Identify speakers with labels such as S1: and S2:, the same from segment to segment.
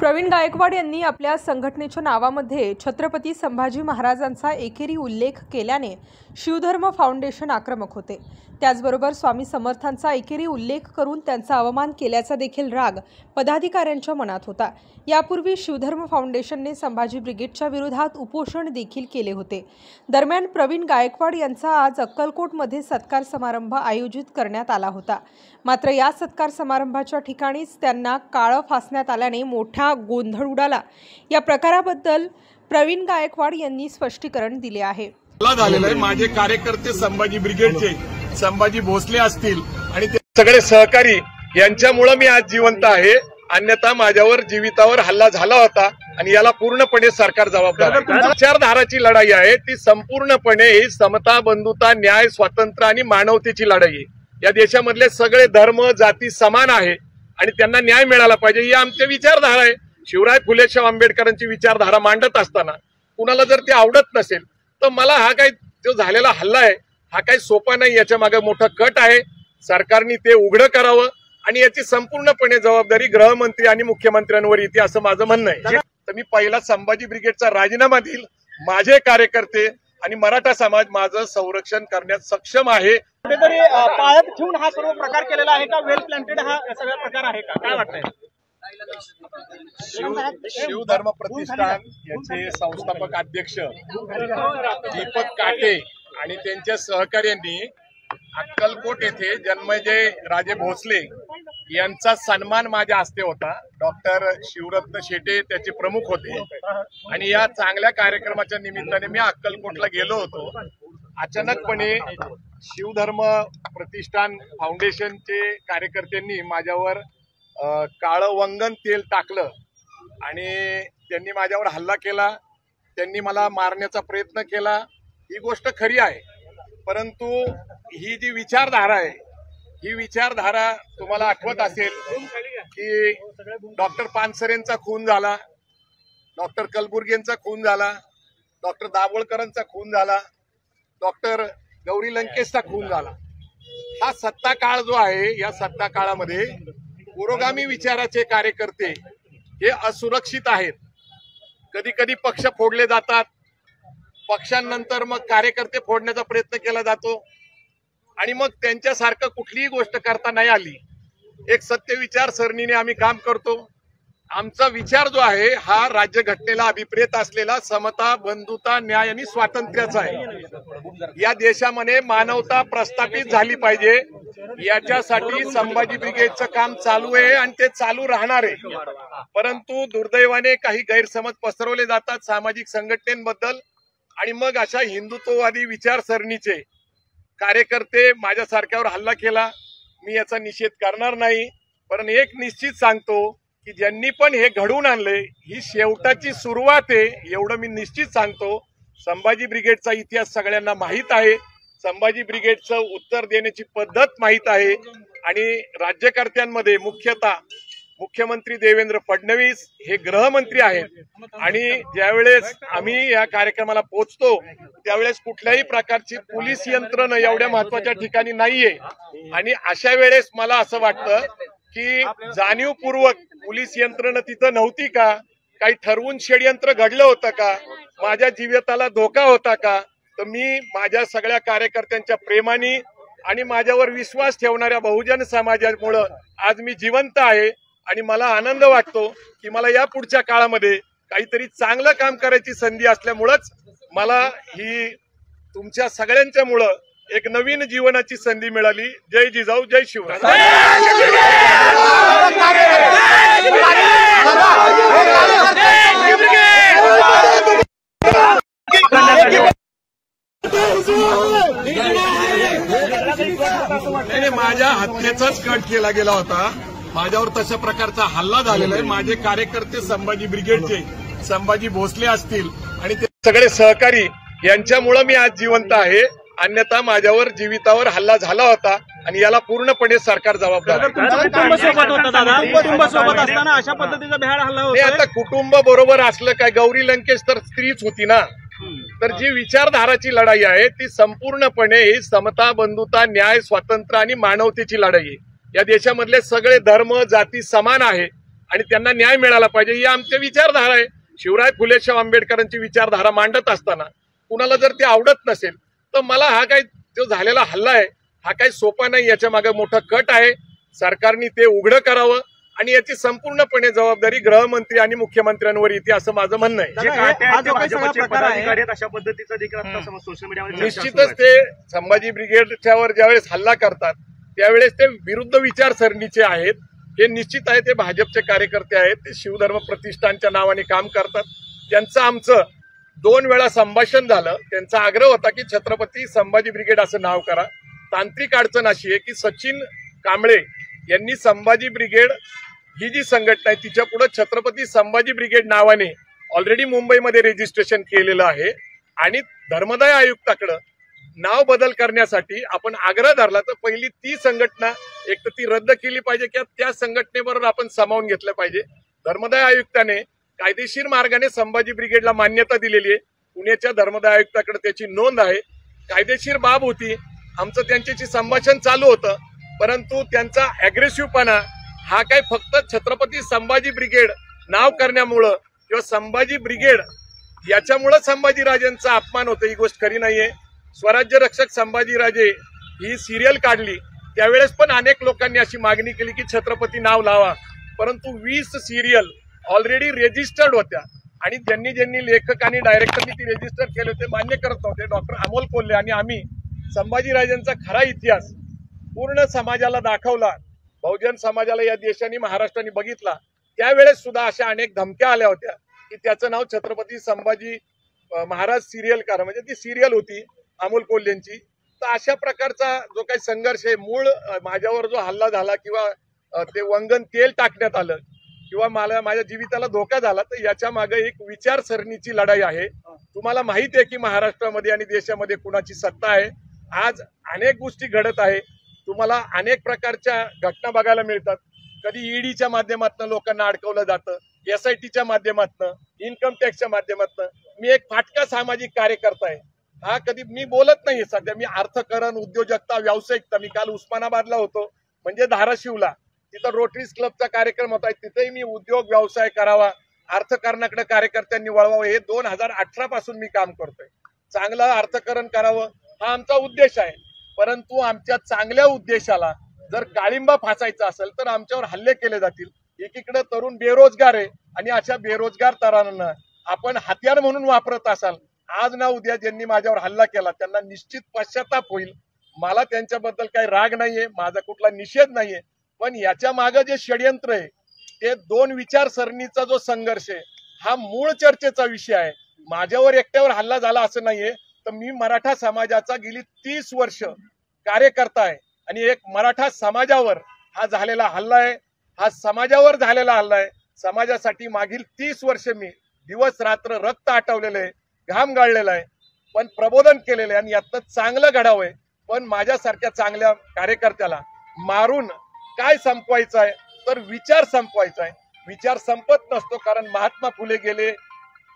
S1: प्रवीण गायकवाड यांनी आपल्या संघटनेच्या नावामध्ये छत्रपती संभाजी महाराजांचा एकेरी उल्लेख केल्याने शिवधर्म फाउंडेशन आक्रमक होते। त्याचबरोबर स्वामी समर्थांचा एकेरी उल्लेख करून त्यांचा अवमान केल्याचा देखील राग पदाधिकाऱ्यांच्या मनात होता। यापूर्वी शिवधर्म फाउंडेशनने संभाजी ब्रिगेडच्या विरोधात उपोषण देखील केले होते। दरम्यान प्रवीण गायकवाड यांचा आज अक्कलकोटमध्ये सत्कार समारंभ आयोजित करण्यात आला होता। मात्र या सत्कार समारंभाच्या ठिकाणीच त्यांना काळं फासण्यात आल्याने मोठा गोंधळ उडाला। या प्रकाराबद्दल प्रवीण गायकवाड यांनी स्पष्टीकरण दिले आहे।
S2: माझे कार्यकर्ते संभाजी ब्रिगेडचे संभाजी भोसले असतील आणि ते सगळे सहकारी यांच्यामुळे मी आज जिवंत आहे। अन्यथा माझ्यावर जीवितावर हल्ला झाला होता आणि याला पूर्णपणे सरकार जबाबदार आहे। विचारधाराची लढाई आहे ती संपूर्णपणे ही समता, बंधुता, न्याय, स्वातंत्र्य आणि मानवतेची लढाई आहे। या देशामधले सगळे धर्म जाती समान आहे आणि त्यांना न्याय मिळाला पाहिजे ही आमची विचारधारा आहे। शिवराय फुले शाह आंबेडकरांची विचारधारा मांडत असताना कुणाला जर ते आवडत नसेल तर मला हा काय जो झालेला हल्ला आहे हा काही सोपा नाही, याच्या मागे मोठा कट आहे। सरकारने ते उघड करावं आणि याची संपूर्णपणे जबाबदारी गृहमंत्री आणि मुख्यमंत्र्यांवर येते असं माझं म्हणणं आहे। तर मी पहिला संभाजी ब्रिगेडचा राजीनामा देईल। माझे कार्यकर्ते आणि मराठा समाज माझं संरक्षण करण्यास सक्षम आहे।
S3: कुठेतरी पाळत ठेवून हा सर्व प्रकार केलेला आहे का? वेल प्लॅन्टेड हा सगळा प्रकार आहे का? काय वाटतंय?
S2: शिवधर्म प्रतिष्ठान याचे संस्थापक अध्यक्ष दीपक काटे आणि त्यांच्या सहकार्यांनी अक्कलकोट येथे जन्मजय राजे भोसले यांचा सन्मान माझ्या हस्ते होता। डॉक्टर शिवरत्न शेटे त्याचे प्रमुख होते आणि या चांगल्या कार्यक्रमाच्या निमित्ताने मी अक्कलकोटला गेलो होतो। अचानकपणे शिवधर्म प्रतिष्ठान फाउंडेशनचे कार्यकर्त्यांनी माझ्यावर काळं वंगण तेल टाकलं आणि त्यांनी माझ्यावर हल्ला केला। त्यांनी मला मारण्याचा प्रयत्न केला। ही गोष्ट खरी आहे, परंतु ही जी विचारधारा आहे ही विचारधारा तुम्हाला आठवत असेल की डॉक्टर पानसरेंचा खून झाला, डॉक्टर कलबुर्गेंचा खून झाला, डॉक्टर दाभोळकरांचा खून झाला, डॉक्टर गौरी लंकेशचा खून झाला। हा सत्ता काळ जो आहे या सत्ता काळामध्ये पुरोगामी विचाराचे कार्यकर्ते हे असुरक्षित आहेत। कधी कधी पक्ष फोडले जातात, पक्षांनंतर मग कार्यकर्ते फोडण्याचा प्रयत्न केला जातो आणि मग त्यांच्यासारखं कुठलीही गोष्ट करता नाही आली। एक सत्य विचारसरणीने आम्ही काम करतो। आमचा विचार जो आहे हा राज्यघटनेला अभिप्रेत असलेला समता, बंधुता, न्याय आणि स्वातंत्र्याचा आहे। या देशामध्ये मानवता प्रस्थापित झाली पाहिजे याच्यासाठी संभाजी ब्रिगेडचं काम चालू आहे आणि ते चालू राहणार आहे। परंतु दुर्दैवाने काही गैरसमज पसरवले जातात सामाजिक संघटनेबद्दल आणि मग अशा हिंदुत्ववादी विचारसरणीचे कार्यकर्ते माझ्यासारख्यावर हल्ला केला। मी याचा निषेध करणार नाही, पण एक निश्चित सांगतो की ज्यांनी पण हे घडवून आणले ही शेवटाची सुरुवात आहे, एवढं मी निश्चित सांगतो। संभाजी ब्रिगेडचा इतिहास सगळ्यांना माहीत आहे, संभाजी ब्रिगेडचं उत्तर देण्याची पद्धत माहीत आहे आणि राज्यकर्त्यांमध्ये मुख्यतः मुख्यमंत्री देवेंद्र फडणवीस हे गृहमंत्री आहेत आणि ज्यावेळेस आम्ही या कार्यक्रमाला पोहोचतो त्यावेळेस कुठल्याही प्रकारची पोलीस यंत्रणा एवढ्या महत्वाच्या ठिकाणी नाहीये आणि अशा वेळेस मला असं वाटतं की जाणीवपूर्वक पोलीस यंत्रणा तिथं नव्हती का? काही ठरवून षडयंत्र घडलं होतं का? माझ्या जीविताला धोका होता का? तर मी माझ्या सगळ्या कार्यकर्त्यांच्या प्रेमाने आणि माझ्यावर विश्वास ठेवणाऱ्या बहुजन समाजामुळे आज मी जिवंत आहे आणि मला आनंद वाटतो की मला या पुढच्या काळामध्ये काहीतरी चांगलं काम करायची संधी असल्यामुळेच मला ही तुमच्या सगळ्यांच्या मुळे एक नवीन जीवनाची संधी मिळाली। जय जिजाऊ, जय शिवराय। माझ्या हत्येचाच कट केला गेला होता, माझ्यावर तशा प्रकारचा हल्ला झालेला आहे। माझे कार्यकर्ते संभाजी ब्रिगेडचे संभाजी भोसले असतील आणि ते सगळे सहकारी यांच्यामुळे मी आज जिवंत आहे। अन्यथा माझ्यावर जीवितावर हल्ला झाला होता आणि याला पूर्णपणे सरकार जबाबदार आहे।
S3: कुटुंबासोबत असताना अशा पद्धतीचा भ्याड हल्ला होता।
S2: आता कुटुंब बरोबर असलं काय? गौरी लंकेश तर स्त्रीच होती ना। तर जी विचारधाराची लढाई आहे ती संपूर्णपणे ही समता, बंधुता, न्याय, स्वातंत्र्य आणि मानवतेची लढाई आहे। या देशामधले सगळे धर्म जाती समान आहे आणि त्यांना न्याय मिळाला पाहिजे ही आमची विचारधारा आहे. शिवराय फुले शाहू आंबेडकरांची विचारधारा मांडत असताना कुणाला जर ते आवडत नसेल तर मला हा काय जो झालेला हल्ला आहे हा काही सोपा नाही. याच्या मागे मोठा कट आहे. सरकारने ते उघडं करावं आणि याची संपूर्णपणे जबाबदारी गृहमंत्री आणि मुख्यमंत्र्यांवर येते असं माझं म्हणणं आहे.
S3: जे काटे आहेत ते भाजपचे पदाधिकारी आहेत अशा पद्धतीचं देखील आता सोशल मीडियावर
S2: निश्चितच ते संभाजी ब्रिगेडच्यावर ज्यावेळेस हल्ला करतात त्यावेळेस ते विरुद्ध विचारसरणीचे आहेत. हे निश्चित आहे ते भाजपचे कार्यकर्ते आहेत. ते शिवधर्म प्रतिष्ठानच्या नावाने काम करतात. त्यांचं आमचं 2 वेळा संभाषण झालं. त्यांचा आग्रह होता की छत्रपती संभाजी ब्रिगेड असं नाव करा. तांत्रिक अडचण अशी आहे की सचिन कांबळे यांनी संभाजी ब्रिगेड ही जी संघटना आहे तिच्या पुढे छत्रपती संभाजी ब्रिगेड नावाने ऑलरेडी मुंबईमध्ये रजिस्ट्रेशन केलेलं आहे आणि धर्मदाय आयुक्ताकडे नाव बदल करण्यासाठी आपण आग्रह धरला तर पहिली ती संघटना एक तर ती रद्द केली पाहिजे किंवा त्या संघटनेबरोबर आपण सामावून घेतलं पाहिजे. धर्मदाय आयुक्ताने कायदेशीर मार्गाने संभाजी ब्रिगेडला मान्यता दिलेली आहे. पुण्याच्या धर्मदाय आयुक्ताकडे त्याची नोंद आहे. कायदेशीर बाब होती. आमचं त्यांच्याशी संभाषण चालू होतं परंतु त्यांचा अग्रेसिव्हपणा हा काय फक्त छत्रपती संभाजी ब्रिगेड नाव करण्यामुळं किंवा संभाजी ब्रिगेड याच्यामुळं संभाजीराजेंचा अपमान होतो ही गोष्ट खरी नाहीये. स्वराज्य रक्षक संभाजीराजे ही सिरियल काढली त्यावेळेस पण अनेक लोकांनी अशी मागणी केली की छत्रपती नाव लावा परंतु 20 सिरियल ऑलरेडी रजिस्टर्ड होत्या आणि ज्यांनी लेखक आणि डायरेक्टरनी ती रजिस्टर केले होते मान्य करत नव्हते. डॉक्टर अमोल कोल्हे आणि आम्ही संभाजीराजेंचा खरा इतिहास पूर्ण समाजाला दाखवला. बहुजन समाजाला या देशाने महाराष्ट्राने बघितला. त्यावेळेस सुद्धा अशा अनेक धमक्या आल्या होत्या की त्याचं नाव छत्रपती संभाजी महाराज सिरियल करा म्हणजे ती सिरियल होती अमोल कोल्हेंची. तर अशा प्रकारचा जो काही संघर्ष आहे मूळ माझ्यावर जो हल्ला झाला किंवा ते वंगण तेल टाकण्यात आलं किंवा मला माझ्या जीविताला धोका झाला तर याच्या मागे एक विचारसरणीची लढाई आहे. तुम्हाला माहिती आहे की महाराष्ट्रामध्ये आणि देशामध्ये कुणाची सत्ता आहे. आज अनेक गोष्टी घडत आहे. तुम्हाला अनेक प्रकारच्या घटना बघायला मिळतात. कधी ईडीच्या माध्यमातून लोकांना अडकवलं जातं, SITच्या माध्यमातून, इन्कम टॅक्सच्या माध्यमातून. मी एक फाटका सामाजिक कार्यकर्ता आहे. हा कधी मी बोलत नाहीये सध्या. मी अर्थकारण, उद्योजकता, व्यावसायिकता. मी काल उस्मानाबादला होतो म्हणजे धाराशिवला तिथं रोटरीज क्लबचा कार्यक्रम होता. तिथेही मी उद्योग व्यवसाय करावा अर्थकारणाकडे कार्यकर्त्यांनी वळवावं हे 2018 पासून मी काम करतोय. चांगलं अर्थकारण करावं हा आमचा उद्देश आहे. परंतु आमच्या चांगल्या उद्देशाला जर काळिंबा फासायचा असेल तर आमच्यावर हल्ले केले जातील. एकीकडे तरुण बेरोजगार आहे आणि अशा बेरोजगार तरुणांना आपण हत्यार म्हणून वापरत असाल आज ना उद्या ज्यांनी माझ्यावर हल्ला केला त्यांना निश्चित पश्चाताप होईल. मला त्यांच्याबद्दल काही राग नाहीये, माझा कुठला निषेध नाहीये. पण याच्या मागे जे षडयंत्र आहे ते 2 विचारसरणीचा जो संघर्ष आहे हा मूळ चर्चेचा विषय आहे. माझ्यावर एकट्यावर हल्ला झाला असं नाहीये. तर मी मराठा समाजाचा गेली 30 वर्ष कार्यकर्ता आहे आणि एक मराठा समाजावर हा झालेला हल्ला आहे. हा समाजावर झालेला हल्ला आहे. समाजासाठी मागील 30 वर्ष मी दिवस रात्र रक्त आटवलेलं आहे, घाम गाळलेला आहे, पण प्रबोधन केलेलं आहे आणि यातनं चांगलं घडावंय. पण माझ्यासारख्या चांगल्या कार्यकर्त्याला मारून काय संपवायचं आहे तर विचार संपवायचा आहे. विचार संपत नसतो कारण महात्मा फुले गेले,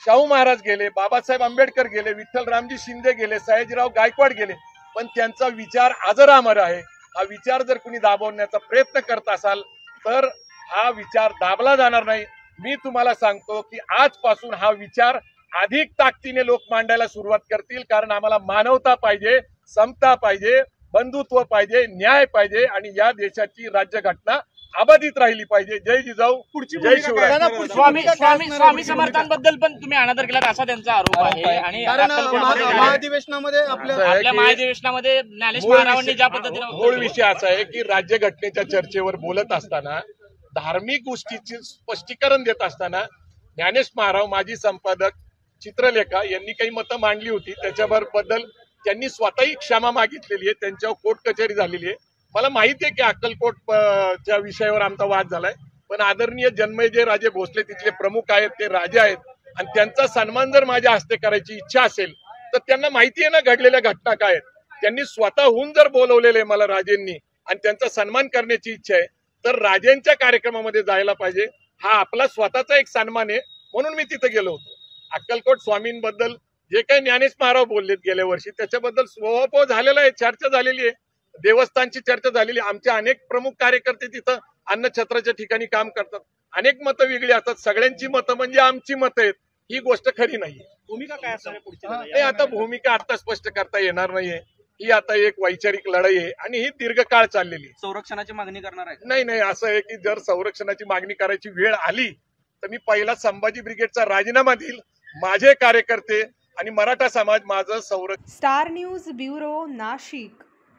S2: शाहू महाराज गेले, बाबासाहेब आंबेडकर गेले, विठ्ठलरामजी शिंदे गेले, सयाजीराव गायकवाड गेले, पण त्यांचा विचार अजरामर आहे. हा विचार जर कुणी दाबवण्याचा प्रयत्न करत असाल तर हा विचार दाबला जाणार नाही. मी तुम्हाला सांगतो की आजपासून हा विचार अधिक ताकदीने लोक मांडायला सुरुवात करतील कारण आम्हाला मानवता पाहिजे, समता पाहिजे, बंधुत्व पाहिजे, न्याय पाहिजे आणि या देशाची राज्यघटना अबाधित राहिली पाहिजे. जय जिजाऊ, जय शिवराय.
S4: स्वामी समर्थांबद्दल पण तुम्ही अनादर केलात असा त्यांचा आरोप आहे आणि
S3: महाधिवेशनामध्ये
S4: आपल्या महाधिवेशनामध्ये ज्ञानेश महाराजांनी ज्या पद्धतीने
S2: मूळ विषय असा आहे की राज्यघटनेच्या चर्चेवर बोलत असताना धार्मिक गोष्टीचे स्पष्टीकरण देत असताना ज्ञानेश महाराज माजी संपादक चित्रलेखा यांनी काही मतं मांडली होती. त्याच्याबद्दल त्यांनी स्वतःही क्षमा मागितलेली आहे. त्यांच्यावर कोर्ट कचेरी झालेली आहे. मला माहिती आहे की अक्कलकोटच्या विषयावर आमचा वाद झालाय पण आदरणीय जन्मेजय राजे भोसले तिथले प्रमुख आहेत, ते राजे आहेत आणि त्यांचा सन्मान जर माझ्या हस्ते करायची इच्छा असेल तर त्यांना माहिती आहे ना घडलेल्या घटना काय आहेत. त्यांनी स्वतःहून जर बोलवलेले मला राजेंनी आणि त्यांचा सन्मान करण्याची इच्छा आहे तर राजेंच्या कार्यक्रमामध्ये जायला पाहिजे. हा आपला स्वतःचा एक सन्मान आहे म्हणून मी तिथे गेलो होतो. अक्कलकोट स्वामींबद्दल जे काही ज्ञानेश महाराज बोललेत गेल्या वर्षी त्याच्याबद्दल स्वभाव झालेला आहे, चर्चा झालेली आहे, देवस्थानची चर्चा झालेली. आमचे अनेक प्रमुख कार्यकर्ते तिथं अन्नछत्राच्या ठिकाणी काम करतात. अनेक मतं वेगळी असतात. सगळ्यांची मतं म्हणजे आमची मतं आहेत, ही गोष्ट खरी नाहीये.
S3: भूमिका काय असणार आहे पुढची
S2: नाही, आता भूमिका आता स्पष्ट करता येणार नाहीये. ही आता एक वैचारिक लढाई आहे आणि ही दीर्घकाळ चाललेली आहे.
S3: संरक्षणाची मागणी करणार आहे?
S2: नाही, असं आहे की जर संरक्षणाची मागणी करायची वेळ आली तर मी पहिला संभाजी ब्रिगेडचा राजीनामा देईल. माझे कार्यकर्ते आणि मराठा समाज माझं संरक्षण.
S1: Star news bureau, Nashik.